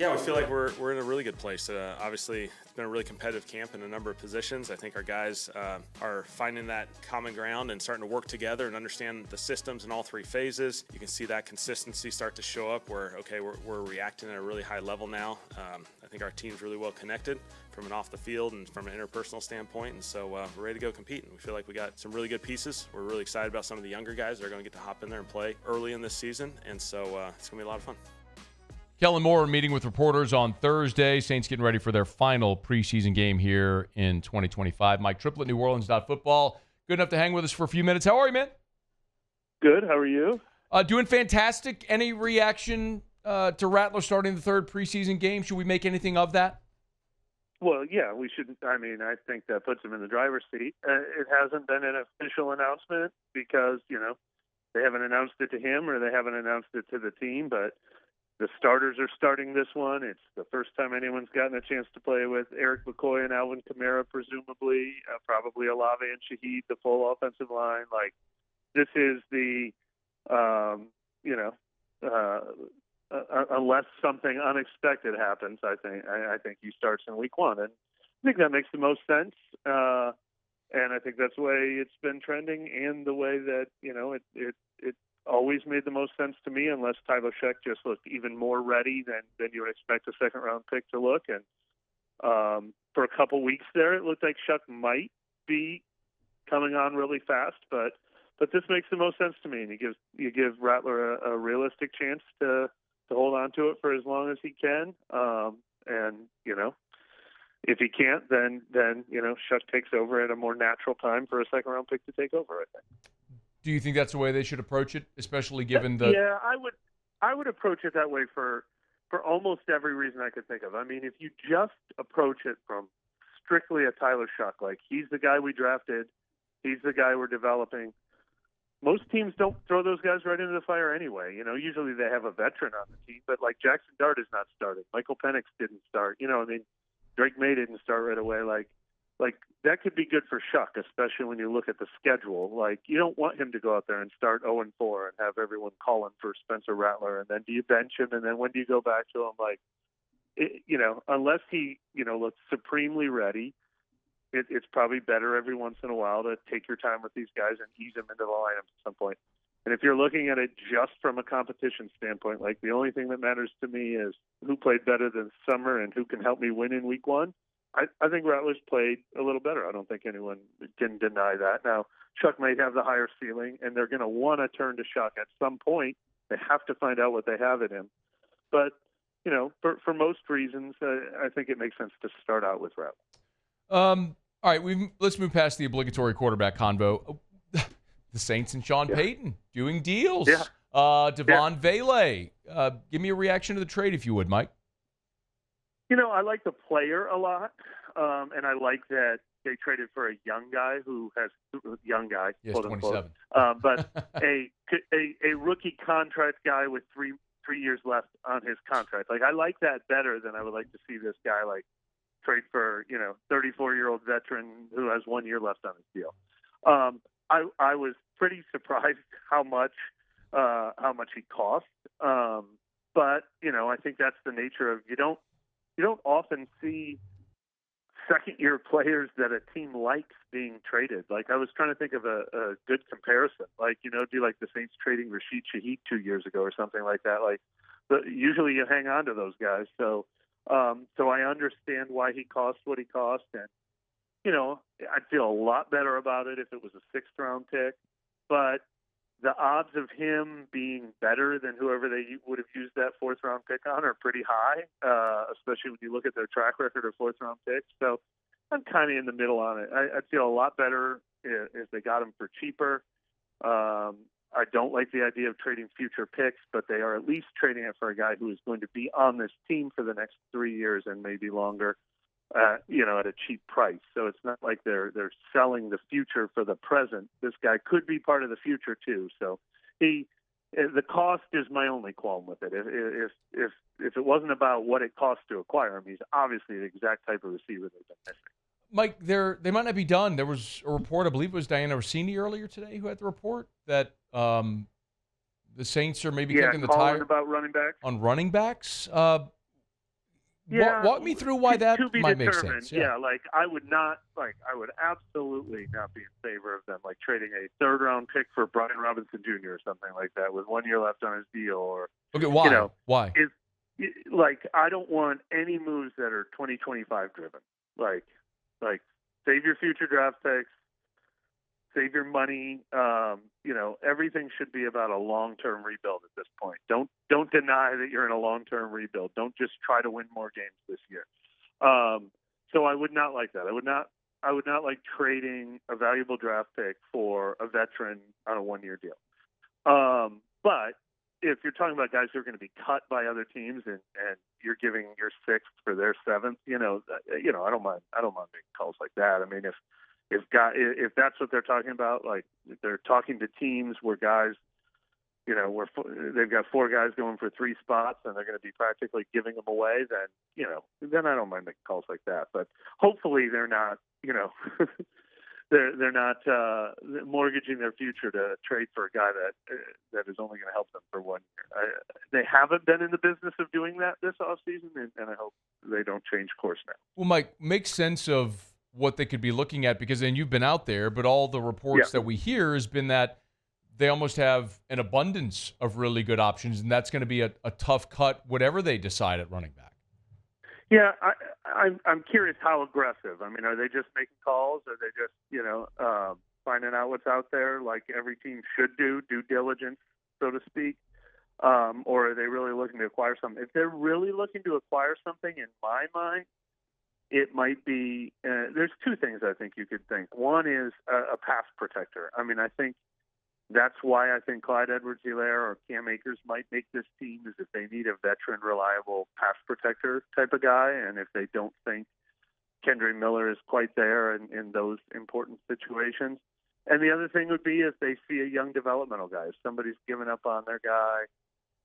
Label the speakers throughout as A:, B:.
A: Yeah, we feel like we're in a really good place. Obviously, it's been a really competitive camp in a number of positions. I think our guys are finding that common ground and starting to work together and understand the systems in all three phases. You can see that consistency start to show up where, okay, we're reacting at a really high level now. I think our team's really well connected from an off the field and from an interpersonal standpoint, and so we're ready to go compete. And we feel like we got some really good pieces. We're really excited about some of the younger guys that are going to get to hop in there and play early in this season, and so it's going to be a lot of fun.
B: Kellen Moore meeting with reporters on Thursday. Saints getting ready for their final preseason game here in 2025. Mike Triplett, neworleans.football. Good enough to hang with us for a few minutes. How are you, man?
C: Good. How are you?
B: Doing fantastic. Any reaction to Rattler starting the third preseason game? Should we make anything of that?
C: Well, yeah, we should. I mean, I think that puts him in the driver's seat. It hasn't been an official announcement because, they haven't announced it to him or they haven't announced it to the team, but the starters are starting this one. It's the first time anyone's gotten a chance to play with Eric McCoy and Alvin Kamara, presumably, probably Olave and Shaheed, the full offensive line. Like, this is the, unless something unexpected happens, I think he starts in week one. And I think that makes the most sense. And I think that's the way it's been trending and the way that, it always made the most sense to me, unless Tyler Sheck just looked even more ready than you would expect a second-round pick to look. And for a couple weeks there, it looked like Sheck might be coming on really fast, but this makes the most sense to me. And you give Rattler a realistic chance to hold on to it for as long as he can. If he can't, then Sheck takes over at a more natural time for a second-round pick to take over, I think.
B: Do you think that's the way they should approach it, especially given the...
C: Yeah, I would approach it that way for almost every reason I could think of. I mean, if you just approach it from strictly a Tyler Sheck, like he's the guy we drafted, he's the guy we're developing, most teams don't throw those guys right into the fire anyway. Usually they have a veteran on the team, but like Jackson Dart is not starting. Michael Penix didn't start. Drake May didn't start right away. Like that could be good for Sheck, especially when you look at the schedule. Like, you don't want him to go out there and start 0-4 and have everyone calling for Spencer Rattler, and then do you bench him, and then when do you go back to him? Like, unless he, looks supremely ready, it's probably better every once in a while to take your time with these guys and ease them into the lineup at some point. And if you're looking at it just from a competition standpoint, like the only thing that matters to me is who played better this summer and who can help me win in week one. I think Rattler's played a little better. I don't think anyone can deny that. Now, Sheck may have the higher ceiling, and they're going to want to turn to Sheck at some point. They have to find out what they have in him. But, for most reasons, I think it makes sense to start out with Rattler.
B: All right, let's move past the obligatory quarterback convo. The Saints and Sean Payton doing deals.
C: Yeah.
B: Devon Vele. Give me a reaction to the trade, if you would, Mike.
C: I like the player a lot, and I like that they traded for a young guy
B: yes,
C: quote
B: 27.
C: unquote, but a rookie contract guy with three years left on his contract. Like, I like that better than I would like to see this guy trade for 34-year-old veteran who has 1 year left on his deal. I was pretty surprised how much he cost, but I think that's the nature of you don't often see second-year players that a team likes being traded. Like, I was trying to think of a good comparison. Like, do like the Saints trading Rashid Shaheed 2 years ago or something like that. Like, usually you hang on to those guys. So I understand why he cost what he cost, and I'd feel a lot better about it if it was a sixth-round pick. But the odds of him being better than whoever they would have used that fourth-round pick on are pretty high, especially when you look at their track record of fourth-round picks. So I'm kind of in the middle on it. I'd feel a lot better if they got him for cheaper. I don't like the idea of trading future picks, but they are at least trading it for a guy who is going to be on this team for the next 3 years and maybe longer, at a cheap price. So it's not like they're selling the future for the present. This guy could be part of the future too. So the cost is my only qualm with it. If it wasn't about what it costs to acquire him, he's obviously the exact type of receiver they've been missing.
B: Mike, they might not be done. There was a report, I believe it was Diana Rossini earlier today who had the report that the Saints are maybe kicking the tire
C: about running backs.
B: On running backs. Walk me through why that
C: to be
B: might make
C: determined.
B: sense.
C: Yeah, I would absolutely not be in favor of them like trading a third-round pick for Brian Robinson Jr. or something like that with 1 year left on his deal. Or
B: Okay, why? Why?
C: I don't want any moves that are 2025 driven. Like save your future draft picks, save your money. Everything should be about a long-term rebuild at this point. Don't deny that you're in a long-term rebuild. Don't just try to win more games this year. So I would not like that. I would not like trading a valuable draft pick for a veteran on a 1-year deal. But if you're talking about guys who are going to be cut by other teams and you're giving your sixth for their seventh, I don't mind making calls like that. I mean, if that's what they're talking about, like they're talking to teams where guys, where they've got 4 guys going for 3 spots and they're going to be practically giving them away, then I don't mind making calls like that. But hopefully they're not, they're not mortgaging their future to trade for a guy that is only going to help them for 1 year. They haven't been in the business of doing that this offseason, and I hope they don't change course now.
B: Well, Mike, make sense of what they could be looking at, because then you've been out there, but all the reports that we hear has been that they almost have an abundance of really good options, and that's going to be a tough cut, whatever they decide at running back.
C: Yeah, I'm curious how aggressive. I mean, are they just making calls? Are they just, finding out what's out there like every team should do, due diligence, so to speak? Or are they really looking to acquire something? If they're really looking to acquire something, in my mind, it might be there's 2 things I think you could think. One is a pass protector. I mean, I think that's why I think Clyde Edwards-Helaire or Cam Akers might make this team, is if they need a veteran, reliable pass protector type of guy, and if they don't think Kendre Miller is quite there in those important situations. And the other thing would be if they see a young developmental guy, if somebody's given up on their guy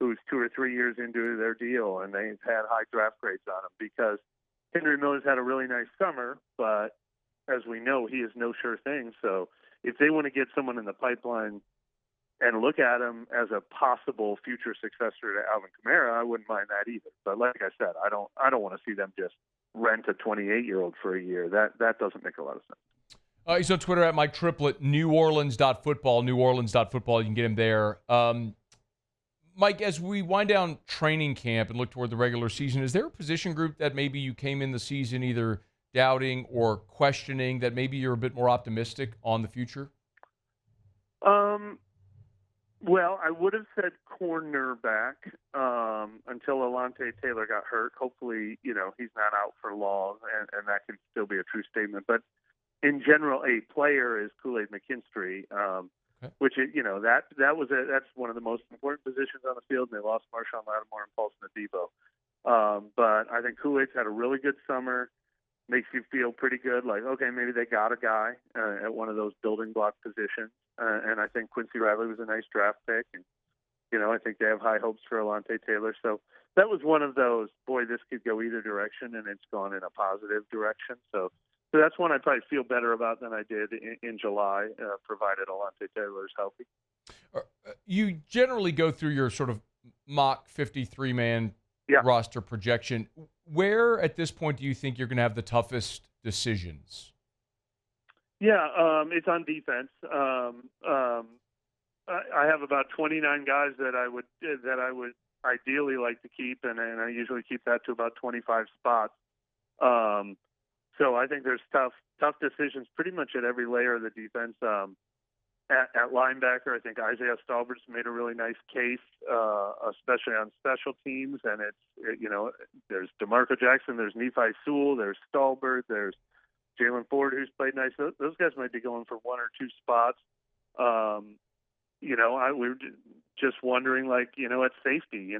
C: who's 2 or 3 years into their deal and they've had high draft grades on him, because Kendre Miller's had a really nice summer, but as we know, he is no sure thing. So if they want to get someone in the pipeline and look at him as a possible future successor to Alvin Kamara, I wouldn't mind that either. But like I said, I don't want to see them just rent a 28-year-old for a year. That doesn't make a lot of sense.
B: He's on Twitter at Mike Triplett, neworleans.football, neworleans.football. You can get him there. Mike, as we wind down training camp and look toward the regular season, is there a position group that maybe you came in the season either doubting or questioning that maybe you're a bit more optimistic on the future?
C: Well, I would have said cornerback until Alontae Taylor got hurt. Hopefully, he's not out for long, and that can still be a true statement. But in general, a player is Kool-Aid McKinstry, which is, that's one of the most important positions on the field. And they lost Marshawn Lattimore and Paulson Adebo. But I think Kool-Aid's had a really good summer. Makes you feel pretty good, like, okay, maybe they got a guy at one of those building block positions. And I think Quincy Riley was a nice draft pick. And, I think they have high hopes for Alontae Taylor. So that was one of those, boy, this could go either direction, and it's gone in a positive direction. So that's one I probably feel better about than I did in July, provided Alontae Taylor is healthy.
B: You generally go through your sort of mock 53-man roster projection. Where at this point do you think you're going to have the toughest decisions?
C: Yeah, it's on defense. I have about 29 guys that I would ideally like to keep, and I usually keep that to about 25 spots. So I think there's tough decisions pretty much at every layer of the defense. At linebacker, I think Isaiah Stallbert's made a really nice case, especially on special teams. And there's DeMarco Jackson, there's Nephi Sewell, there's Stallbert, there's Jalen Ford, who's played nice. Those guys might be going for 1 or 2 spots. We were just wondering, like, at safety,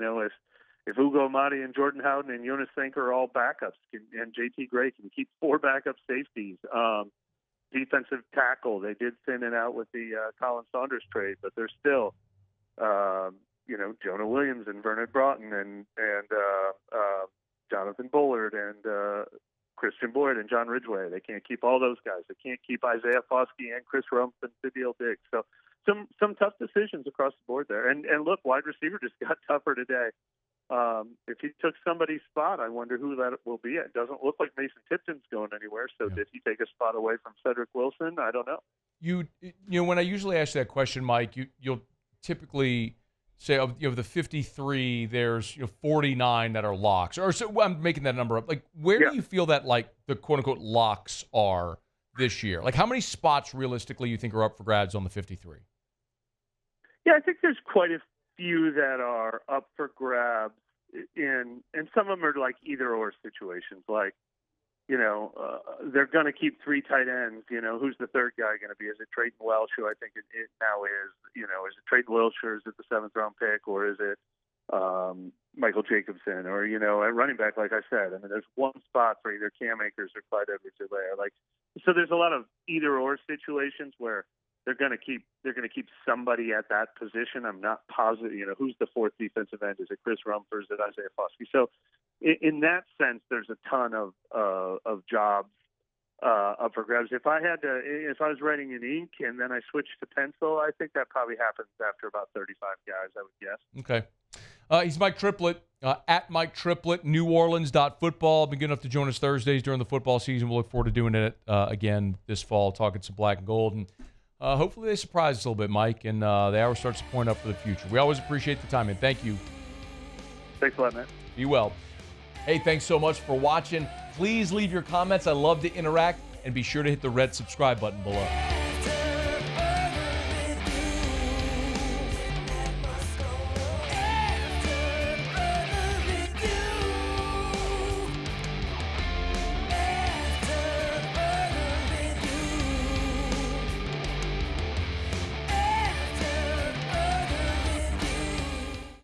C: if Ugo Amadi and Jordan Howden and Jonas Sanker are all backups, and JT Gray can keep 4 backup safeties. Defensive tackle, they did thin it out with the Colin Saunders trade, but they're still, Jonah Williams and Vernon Broughton and Jonathan Bullard and Christian Boyd and John Ridgway. They can't keep all those guys. They can't keep Isaiah Foskey and Chris Rumpf and Sidiel Diggs. So some tough decisions across the board there. And look, wide receiver just got tougher today. if he took somebody's spot, I wonder who that will be. It doesn't look like Mason Tipton's going anywhere. So did he take a spot away from Cedric Wilson? I don't know.
B: You know, when I usually ask that question, Mike, you'll typically say of the 53, there's 49 that are locks. Or so I'm making that number up. Like, where do you feel that like the quote unquote locks are this year? Like, how many spots realistically you think are up for grabs on the 53?
C: Yeah, I think there's quite a few that are up for grabs and some of them are like either or situations. Like, they're going to keep 3 tight ends. Who's the third guy going to be? Is it Trayton Welch, who I think it now is? Is it Trayton Welch, or is it the 7th round pick, or is it Michael Jacobson, or at running back? Like I said, I mean, there's one spot for either Cam Akers or Clyde Edwards-Helaire. Like, so there's a lot of either or situations where they're going to keep somebody at that position. I'm not positive. Who's the 4th defensive end? Is it Chris Rumford? Is it Isaiah Foskey? So in that sense, there's a ton of jobs up for grabs. If I was writing in ink and then I switched to pencil, I think that probably happens after about 35 guys, I would guess.
B: Okay. He's Mike Triplett, at Mike Triplett, neworleans.football. Been good enough to join us Thursdays during the football season. We'll look forward to doing it again this fall, talking some black and gold. And hopefully they surprise us a little bit, Mike, and the hour starts to point up for the future. We always appreciate the time, and thank you.
C: Thanks a lot, man.
B: Be well. Hey, thanks so much for watching. Please leave your comments. I love to interact, and be sure to hit the red subscribe button below.